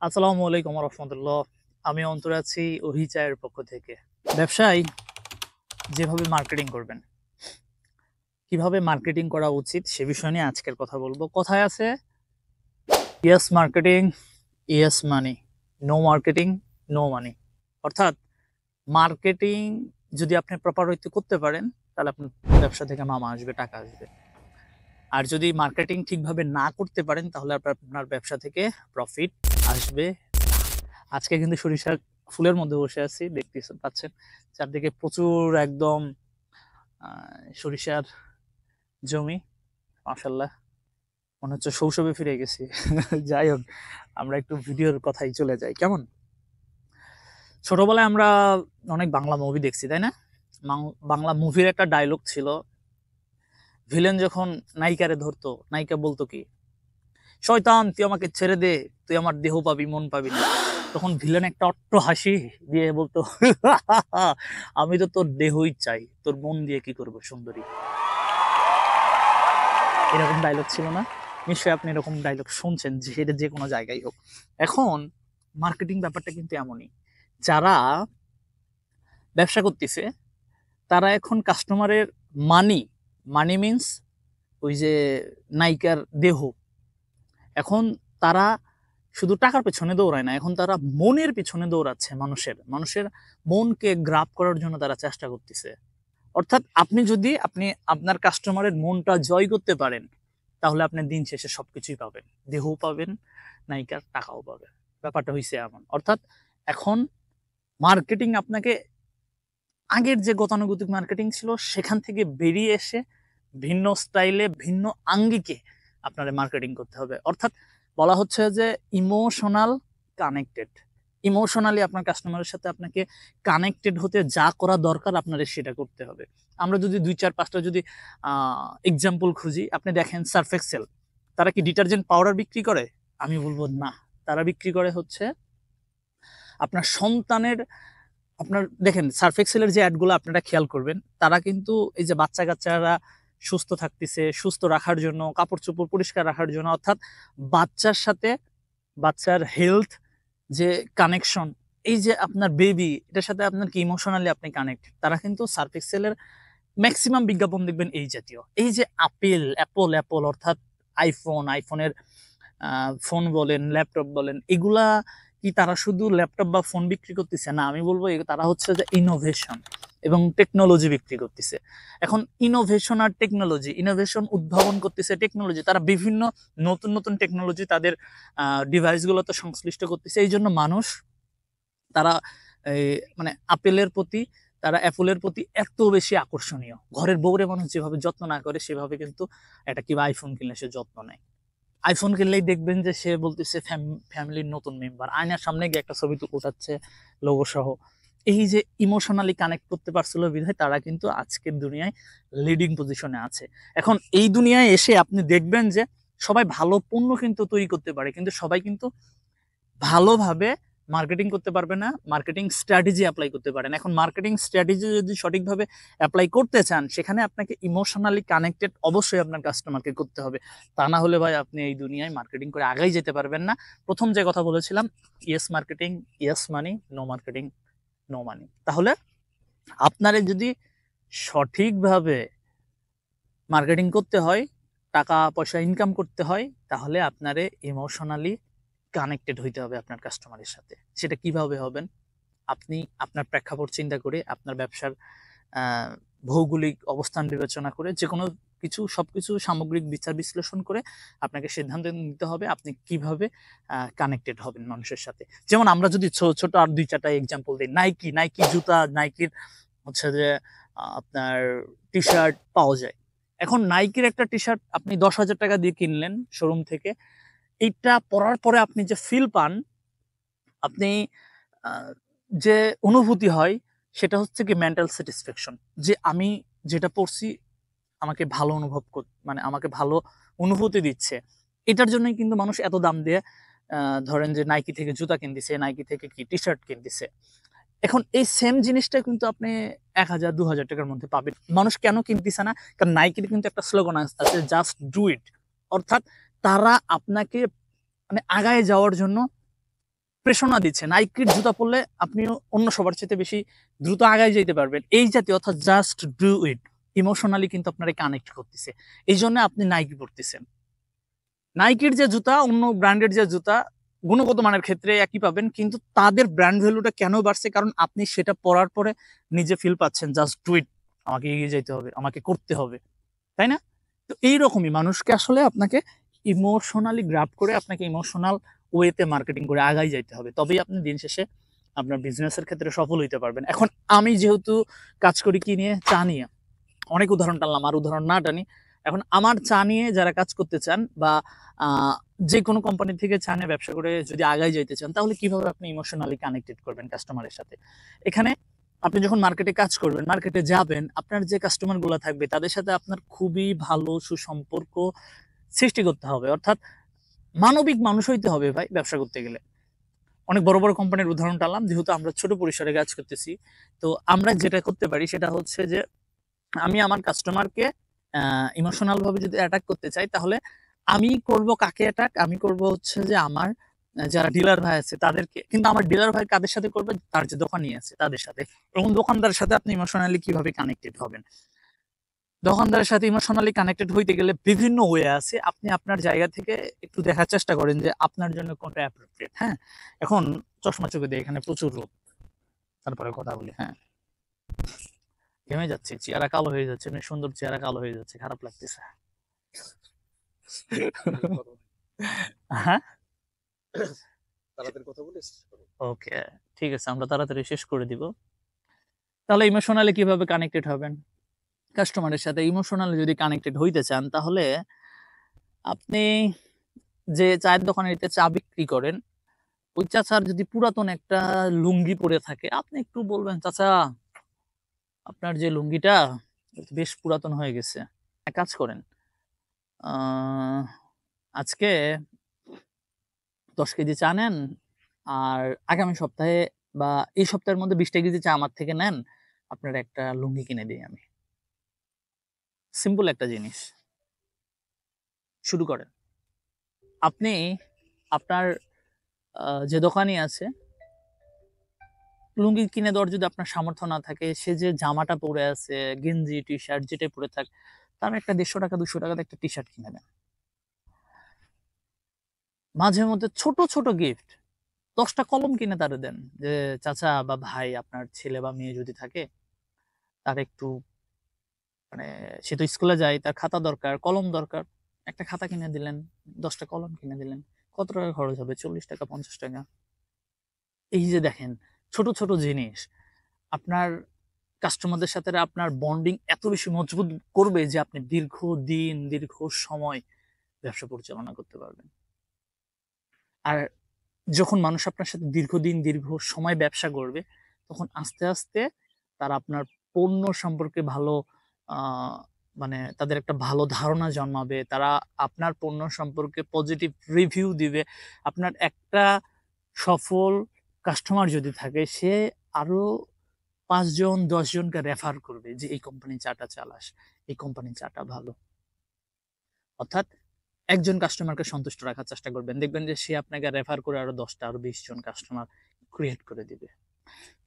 আসসালামু আলাইকুম রহমতুল্লাহ। আমি অন্তর আছি ওহি চায়ের পক্ষ থেকে। ব্যবসায় যেভাবে মার্কেটিং করবেন, কিভাবে মার্কেটিং করা উচিত সে বিষয় নিয়ে আজকের কথা বলবো। কথায় আছে, ইয়েস মার্কেটিং, ইয়েস মানি, নো মার্কেটিং, নো মানি। অর্থাৎ মার্কেটিং যদি আপনি প্রপার হইতে করতে পারেন, তাহলে আপনার ব্যবসা থেকে মামা আসবে, টাকা আসবে। আর যদি মার্কেটিং ঠিকভাবে না করতে পারেন, তাহলে আপনার ব্যবসা থেকে প্রফিট আসবে। আজকে কিন্তু সরিষার ফুলের মধ্যে বসে আছি, দেখতে পাচ্ছেন চারদিকে প্রচুর একদম সরিষার জমি। মাশাল্লাহ, মনে হচ্ছে শৈশবে ফিরে গেছি। যাই হোক, আমরা একটু ভিডিওর কথাই চলে যাই। কেমন ছোটবেলায় আমরা অনেক বাংলা মুভি দেখছি, তাই না? বাংলা মুভির একটা ডায়লগ ছিল, ভিলেন যখন নায়িকারে ধরতো, নায়িকা বলতো কি, শয়তান তুই আমাকে ছেড়ে দে, তুই আমার দেহ পাবি মন পাবি না। তখন ভিলেন একটা অট্ট হাসি দিয়ে বলতো, আমি তো তোর দেহই চাই, তোর মন দিয়ে কি করবো সুন্দরী। এরকম ডায়লগ ছিল না? নিশ্চয়ই আপনি এরকম ডায়লগ শুনছেন, যে এটা যে কোনো জায়গায় হোক। এখন মার্কেটিং ব্যাপারটা কিন্তু এমনই, যারা ব্যবসা করতেছে তারা এখন কাস্টমারের মানি, মানি মিন্স ওই যে নায়িকার দেহ, এখন তারা শুধু টাকার পেছনে দৌড়ায় না, এখন তারা মনের পিছনে দৌড়াচ্ছে। মানুষের মানুষের মনকে গ্রাব করার জন্য তারা চেষ্টা করতেছে। অর্থাৎ আপনি আপনার কাস্টমারের মনটা জয় করতে পারেন, তাহলে আপনি দিন শেষে সবকিছুই পাবেন, দেহও পাবেন, নায়িকার টাকাও পাবেন। ব্যাপারটা হইছে এমন। অর্থাৎ এখন মার্কেটিং আপনাকে, আগের যে গতানুগতিক মার্কেটিং ছিল সেখান থেকে বেরিয়ে এসে ভিন্ন স্টাইলে, ভিন্ন আঙ্গিকে আপনার মার্কেটিং করতে হবে। অর্থাৎ বলা হচ্ছে যে ইমোশনাল কানেক্টেড, ইমোশনালি আপনার কাস্টমারের সাথে আপনাকে কানেক্টেড হতে যা করা দরকার আপনার সেটা করতে হবে। আমরা যদি 2-4-5টা যদি এক্সাম্পল খুঁজি, আপনি দেখেন সার্ফ এক্সেল, তারা কি ডিটারজেন্ট পাউডার বিক্রি করে? আমি বলবো না। তারা বিক্রি করে হচ্ছে আপনার সন্তানের, আপনার দেখেন সার্ফ এক্সেলের যে অ্যাডগুলো আপনারা খেয়াল করবেন, তারা কিন্তু এই যে বাচ্চা কাচ্চারা সুস্থ থাকতেছে, সুস্থ রাখার জন্য, কাপড় চোপড় পরিষ্কার রাখার জন্য, অর্থাৎ বাচ্চার সাথে বাচ্চার হেলথ যে কানেকশন, এই যে আপনার বেবি, এটার সাথে আপনার কি ইমোশনালি আপনি কানেক্ট, তারা কিন্তু সার্ফ এক্সেলের ম্যাক্সিমাম বিজ্ঞাপন দেখবেন এই জাতীয়। এই যে অ্যাপল অর্থাৎ আইফোনের ফোন বলেন, ল্যাপটপ বলেন, এগুলা কি তারা শুধু ল্যাপটপ বা ফোন বিক্রি করতেছে না, আমি বলবো তারা হচ্ছে যে ইনোভেশন এবং টেকনোলজি বিক্রি করতেছে। এখন ইনোভেশন আর টেকনোলজি, ইনোভেশন উদ্ভাবন করতেছে, টেকনোলজি তারা বিভিন্ন নতুন নতুন টেকনোলজি তাদের ডিভাইসগুলোতে সংশ্লিষ্ট করতেছে। এই জন্য মানুষ, তারা এই মানে অ্যাপলের প্রতি এত বেশি আকর্ষণীয়। ঘরের বউরে মানুষ যেভাবে যত্ন না করে, সেভাবে কিন্তু একটা কিংবা আইফোন কিনলে সে যত্ন নেয়। আইফোন কিনলেই দেখবেন যে সে বলতেছে ফ্যামিলির নতুন মেম্বার, আয়নার সামনে গিয়ে একটা ছবি তো উঠাচ্ছে লোগো সহ। এই যে ইমোশনালি কানেক্ট করতে পারছিল বিধায় তারা কিন্তু আজকের দুনিয়ায় লিডিং পজিশনে আছে। এখন এই দুনিয়ায় এসে আপনি দেখবেন যে সবাই ভালো পণ্য কিন্তু তৈরি করতে পারে, কিন্তু সবাই কিন্তু ভালোভাবে মার্কেটিং করতে পারবে না, মার্কেটিং স্ট্র্যাটেজি অ্যাপ্লাই করতে পারেন। এখন মার্কেটিং স্ট্র্যাটেজি যদি সঠিকভাবে অ্যাপ্লাই করতে চান, সেখানে আপনাকে ইমোশনালি কানেক্টেড অবশ্যই আপনার কাস্টমারকে করতে হবে। তা না হলে ভাই আপনি এই দুনিয়ায় মার্কেটিং করে আগাই যেতে পারবেন না। প্রথম যে কথা বলেছিলাম, ইয়েস মার্কেটিং, ইয়েস মানি, নো মার্কেটিং, নো মানি। তাহলে আপনারে যদি সঠিকভাবে মার্কেটিং করতে হয়, টাকা পয়সা ইনকাম করতে হয়, তাহলে আপনারে ইমোশনালি কানেক্টেড হইতে হবে আপনার কাস্টমারের সাথে। সেটা কিভাবে হবেন? আপনি আপনার প্রেক্ষাপট চিন্তা করে, আপনার ব্যবসার ভৌগোলিক অবস্থান বিবেচনা করে, যে কোনো সবকিছু সামগ্রিক বিচার বিশ্লেষণ করে আপনাকে সিদ্ধান্ত নিতে হবে আপনি কিভাবে কানেক্টেড হবেন মানুষের সাথে। যেমন আমরা যদি ছোট আর 2-4টা এক্সাম্পল দিই, নাইকি জুতা, নাইকির হচ্ছে যে আপনার টি শার্ট পাওয়া যায়। এখন নাইকির একটা টি শার্ট আপনি 10,000 টাকা দিয়ে কিনলেন শোরুম থেকে, এইটা পরার পরে আপনি যে ফিল পান, আপনি যে অনুভূতি হয়, সেটা হচ্ছে কি মেন্টাল স্যাটিসফ্যাকশন, যে আমি যেটা পড়ছি আমাকে ভালো মানে আমাকে ভালো অনুভূতি দিচ্ছে। এটার জন্যই কিন্তু মানুষ এত দাম দিয়ে ধরেন যে নাইকি থেকে জুতা কিনতেছে, নাইকি থেকে কি টি শার্ট কিনতেছে। এখন এই সেম জিনিসটা কিন্তু আপনি 1,000-2,000 টাকার মধ্যে পাবেন। মানুষ কেন কিনতেছে না? কারণ নাইকির কিন্তু একটা স্লোগান আছে, জাস্ট ডু ইট। অর্থাৎ তারা আপনাকে মানে আগায় যাওয়ার জন্য প্রেরণা দিচ্ছে। নাইকির জুতা পরলে আপনি অন্য সবার চাইতে বেশি দ্রুত আগায় যেতে পারবেন। এই জাতীয় অর্থাৎ জাস্ট ডু ইট ইমোশনালি কিন্তু আপনারে কানেক্ট করতেছে। এইজন্য আপনি নাইকি পড়তেছেন। নাইকির যে জুতা অন্য ব্র্যান্ডের যে জুতা গুণগত মানের ক্ষেত্রে একই পাবেন, কিন্তু তাদের ব্র্যান্ড ভ্যালুটা কেন বাড়ছে? কারণ আপনি সেটা পড়ার পরে নিজে ফিল পাচ্ছেন জাস্ট ডু ইট, আমাকে এগিয়ে যাইতে হবে, আমাকে করতে হবে, তাই না? তো এইরকমই মানুষকে আসলে আপনাকে ইমোশনালি গ্রাব করে আপনাকে ইমোশনাল ওয়েতে মার্কেটিং করে আগাই যাইতে হবে, তবেই আপনি দিন শেষে আপনার বিজনেসের ক্ষেত্রে সফল হইতে পারবেন। এখন আমি যেহেতু কাজ করি কি নিয়ে, চা নিয়ে, অনেক উদাহরণ টানলাম, আর উদাহরণ না টানি। এখন আমার চা নিয়ে যারা কাজ করতে চান বা যে কোনো কোম্পানি থেকে চা নিয়ে ব্যবসা করে যদি আগায় যাইতে চান, তাহলে কিভাবে আপনি ইমোশনালি কানেক্টেড করবেন কাস্টমারের সাথে? এখানে আপনি যখন মার্কেটে কাজ করবেন, মার্কেটে যাবেন, আপনার যে কাস্টমার গুলো থাকবে তাদের সাথে আপনার খুবই ভালো সুসম্পর্ক সৃষ্টি করতে হবে। অর্থাৎ মানবিক মানুষ হইতে হবে ভাই ব্যবসা করতে গেলে। অনেক বড় বড় কোম্পানির উদাহরণ টানলাম, যেহেতু আমরা ছোট পরিসরে কাজ করতেছি। তো আমরা যেটা করতে পারি সেটা হচ্ছে যে আমি আমার কাস্টমারকে ইমোশনাল ভাবে যদি অ্যাটাক করতে চাই, তাহলে আমি করব কাকে অ্যাটাক? আমি করব হচ্ছে যে আমার যারা ডিলার ভাই আছে তাদেরকে। কিন্তু আমার ডিলার ভাই কাদের সাথে করবে? তার যে দোকানি আছে তাদের সাথে। এবং দোকানদারের সাথে আপনি ইমোশনালি কিভাবে কানেক্টেড হবেন? দোকানদারের সাথে ইমোশনালি কানেক্টেড হইতে গেলে বিভিন্ন ওয়ে আছে। আপনি আপনার জায়গা থেকে একটু দেখার চেষ্টা করেন যে আপনার জন্য কোনটা অ্যাপ্রোপ্রিয়েট, হ্যাঁ? এখন চশমা চোখে দিয়ে এখানে প্রচুর রোদ। তারপরে কথা বলি, হ্যাঁ? ঘেমে যাচ্ছি, চেহারা কালো হয়ে যাচ্ছে, মানে সুন্দর চেহারা কালো হয়ে যাচ্ছে, খারাপ লাগতেছে। হ্যাঁ, তাড়াতাড়ি কথা বলে শেষ করো। ওকে, ঠিক আছে, আমরা তাড়াতাড়ি শেষ করে দিব। তাহলে ইমোশনালি কিভাবে কানেক্টেড হবেন কাস্টমারের সাথে? ইমোশনালি যদি কানেক্টেড হইতে চান, তাহলে আপনি যে চায়ের দোকানে চা বিক্রি করেন, ওই চাচার যদি পুরাতন একটা লুঙ্গি পরে থাকে, আপনি একটু বলবেন, চাচা আপনার যে লুঙ্গিটা বেশ পুরাতন হয়ে গেছে, এক কাজ করেন, আহ, আজকে 10 কেজি চা নেন, আর আগামী সপ্তাহে বা এই সপ্তাহের মধ্যে 20টা কেজি চা আমার থেকে নেন, আপনার একটা লুঙ্গি কিনে দিই আমি। সিম্পল একটা জিনিস, শুরু করেন। আপনি আপনার যে দোকানি আছে, লুঙ্গি কিনে দেওয়ার যদি আপনার সামর্থ্য না থাকে, সে যে জামাটা পরে আছে, গেঞ্জি টি শার্ট যেটাই পরে থাক, তার একটা 150 টাকা 200 টাকাতে একটা টি শার্ট কিনে দেন। মাঝে মধ্যে ছোট ছোট গিফট, 10টা কলম কিনে তারে দেন, যে চাচা বা ভাই আপনার ছেলে বা মেয়ে যদি থাকে, তার একটু মানে সে তো স্কুলে যায়, তার খাতা দরকার, কলম দরকার, একটা খাতা কিনে দিলেন, 10টা কলম কিনে দিলেন। কত টাকা খরচ হবে? 40 টাকা 50 টাকা। এই যে দেখেন, ছোট ছোট জিনিস আপনার কাস্টমারদের সাথে আপনার বন্ডিং এত বেশি মজবুত করবে যে আপনি দীর্ঘদিন দীর্ঘ সময় ব্যবসা পরিচালনা করতে পারবেন। আর যখন মানুষ আপনার সাথে দীর্ঘদিন দীর্ঘ সময় ব্যবসা করবে, তখন আস্তে আস্তে তারা আপনার পণ্য সম্পর্কে ভালো আহ, মানে তাদের একটা ভালো ধারণা জন্মাবে, তারা আপনার পণ্য সম্পর্কে পজিটিভ রিভিউ দিবে। আপনার একটা সফল কাস্টমার যদি থাকে, সে আরো 5 জন 10 জনকে রেফার করবে যে এই কোম্পানি চাটা চালাস, এই কোম্পানির চাটা ভালো। অর্থাৎ একজন কাস্টমারকে সন্তুষ্ট রাখার চেষ্টা করবেন, দেখবেন যে সে আপনাকে রেফার করে আরো 10টা আরো 20 জন কাস্টমার ক্রিয়েট করে দিবে।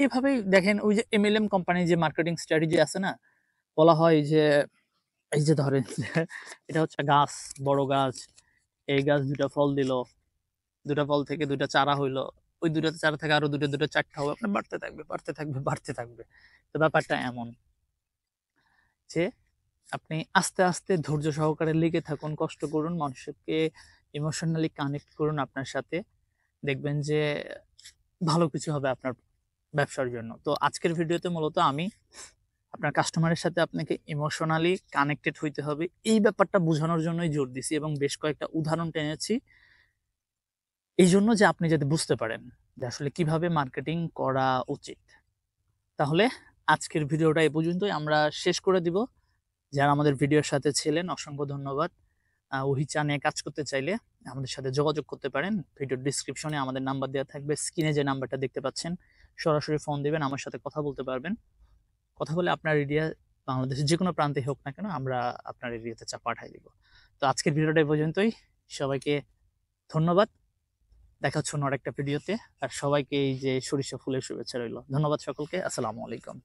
এভাবেই দেখেন, ওই যে এমএলএম কোম্পানির যে মার্কেটিং স্ট্র্যাটেজি আছে না, বলা হয় যে এই যে ধরেন যে এটা হচ্ছে গাছ, বড় গাছ, এই গাছ 2টা ফল দিল, 2টা ফল থেকে 2টা চারা হইলো, ওই 2টা চারা থেকে আরো 2টা 2টা 4টা হবে, আপনার বাড়তে থাকবে বাড়তে থাকবে বাড়তে থাকবে। তো ব্যাপারটা এমন যে আপনি আস্তে আস্তে ধৈর্য সহকারে লেগে থাকুন, কষ্ট করুন, মানুষকে ইমোশনালি কানেক্ট করুন আপনার সাথে, দেখবেন যে ভালো কিছু হবে আপনার ব্যবসার জন্য। তো আজকের ভিডিওতে মূলত আমি আপনার কাস্টমারের সাথে আপনাকে ইমোশনালি কানেক্টেড হইতে হবে, এই ব্যাপারটা বোঝানোর জন্যই জোর দিছি এবং বেশ কয়েকটা উদাহরণ টেনেছি, এই জন্য যে আপনি যাতে বুঝতে পারেন যে আসলে কিভাবে মার্কেটিং করা উচিত। তাহলে আজকের ভিডিওটা এই পর্যন্তই, আমরা শেষ করে দিব। যারা আমাদের ভিডিওর সাথে ছিলেন অসংখ্য ধন্যবাদ। ওহি চা নিয়ে কাজ করতে চাইলে আমাদের সাথে যোগাযোগ করতে পারেন। ভিডিওর ডিসক্রিপশনে আমাদের নাম্বার দেওয়া থাকবে, স্ক্রিনে যে নাম্বারটা দেখতে পাচ্ছেন সরাসরি ফোন দিবেন, আমার সাথে কথা বলতে পারবেন। কথা বলে আপনার এরিয়া, বাংলাদেশের যে কোনো প্রান্তে হোক না কেন, আমরা আপনার এরিয়াতে চা পাঠাই দিব। তো আজকের ভিডিওটা এই পর্যন্তই, সবাইকে ধন্যবাদ। দেখা হচ্ছে অন্য আরেকটা ভিডিওতে। আর সবাইকে এই যে সরিষা ফুলের শুভেচ্ছা রইল। ধন্যবাদ সকলকে। আসসালামু আলাইকুম।